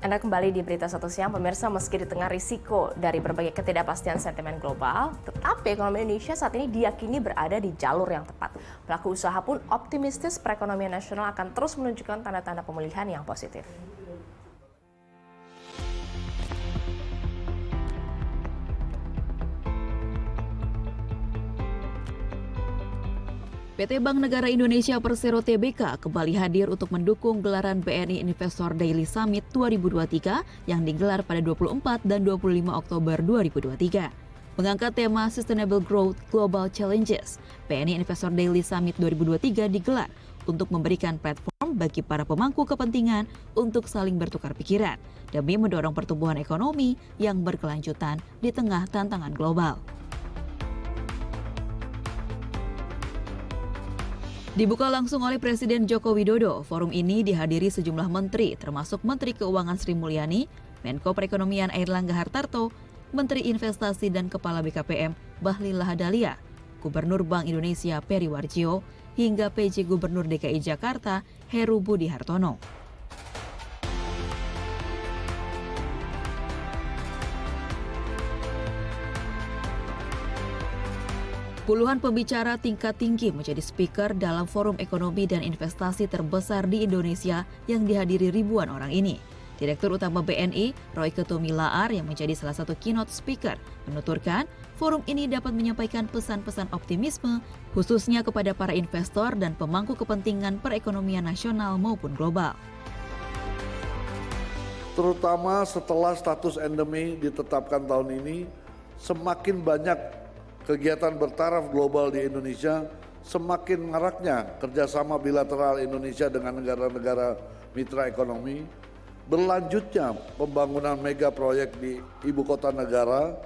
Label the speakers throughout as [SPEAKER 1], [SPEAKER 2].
[SPEAKER 1] Anda kembali di Berita Satu Siang, pemirsa. Meski di tengah risiko dari berbagai ketidakpastian sentimen global, tetapi ekonomi Indonesia saat ini diyakini berada di jalur yang tepat. Pelaku usaha pun optimistis perekonomian nasional akan terus menunjukkan tanda-tanda pemulihan yang positif.
[SPEAKER 2] PT Bank Negara Indonesia Persero Tbk kembali hadir untuk mendukung gelaran BNI Investor Daily Summit 2023 yang digelar pada 24 dan 25 Oktober 2023. Mengangkat tema Sustainable Growth Global Challenges, BNI Investor Daily Summit 2023 digelar untuk memberikan platform bagi para pemangku kepentingan untuk saling bertukar pikiran demi mendorong pertumbuhan ekonomi yang berkelanjutan di tengah tantangan global. Dibuka langsung oleh Presiden Joko Widodo, forum ini dihadiri sejumlah menteri, termasuk Menteri Keuangan Sri Mulyani, Menko Perekonomian Airlangga Hartarto, Menteri Investasi dan Kepala BKPM Bahlil Lahadalia, Gubernur Bank Indonesia Peri Warjio, hingga PJ Gubernur DKI Jakarta Heru Budi Hartono. Puluhan pembicara tingkat tinggi menjadi speaker dalam forum ekonomi dan investasi terbesar di Indonesia yang dihadiri ribuan orang ini. Direktur Utama BNI, Roy Ketumi Laar, yang menjadi salah satu keynote speaker, menuturkan forum ini dapat menyampaikan pesan-pesan optimisme khususnya kepada para investor dan pemangku kepentingan perekonomian nasional maupun global.
[SPEAKER 3] Terutama setelah status endemi ditetapkan tahun ini, semakin banyak kegiatan bertaraf global di Indonesia, semakin maraknya kerjasama bilateral Indonesia dengan negara-negara mitra ekonomi, berlanjutnya pembangunan mega proyek di ibu kota negara,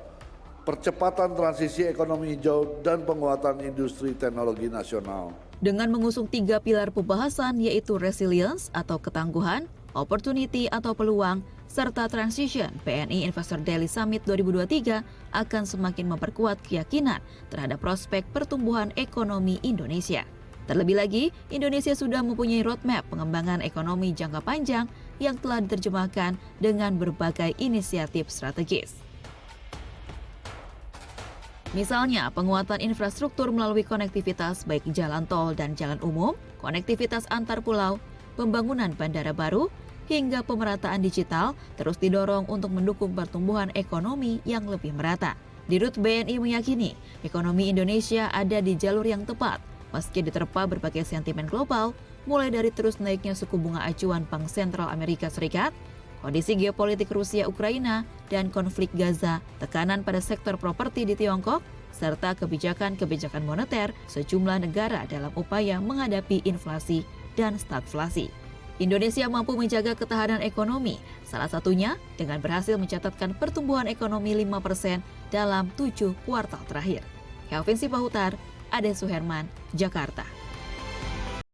[SPEAKER 3] percepatan transisi ekonomi hijau, dan penguatan industri teknologi nasional.
[SPEAKER 2] Dengan mengusung 3 pilar pembahasan yaitu resilience atau ketangguhan, opportunity atau peluang, serta transition, BNI Investor Daily Summit 2023 akan semakin memperkuat keyakinan terhadap prospek pertumbuhan ekonomi Indonesia. Terlebih lagi, Indonesia sudah mempunyai roadmap pengembangan ekonomi jangka panjang yang telah diterjemahkan dengan berbagai inisiatif strategis. Misalnya, penguatan infrastruktur melalui konektivitas baik jalan tol dan jalan umum, konektivitas antar pulau, pembangunan bandara baru, hingga pemerataan digital terus didorong untuk mendukung pertumbuhan ekonomi yang lebih merata. Dirut BNI meyakini ekonomi Indonesia ada di jalur yang tepat meski diterpa berbagai sentimen global, mulai dari terus naiknya suku bunga acuan Bank Sentral Amerika Serikat, kondisi geopolitik Rusia-Ukraina, dan konflik Gaza, tekanan pada sektor properti di Tiongkok, serta kebijakan-kebijakan moneter sejumlah negara dalam upaya menghadapi inflasi dan stagflasi. Indonesia mampu menjaga ketahanan ekonomi, salah satunya dengan berhasil mencatatkan pertumbuhan ekonomi 5% dalam 7 kuartal terakhir. Kelvin Sipahutar, Ade Suherman, Jakarta.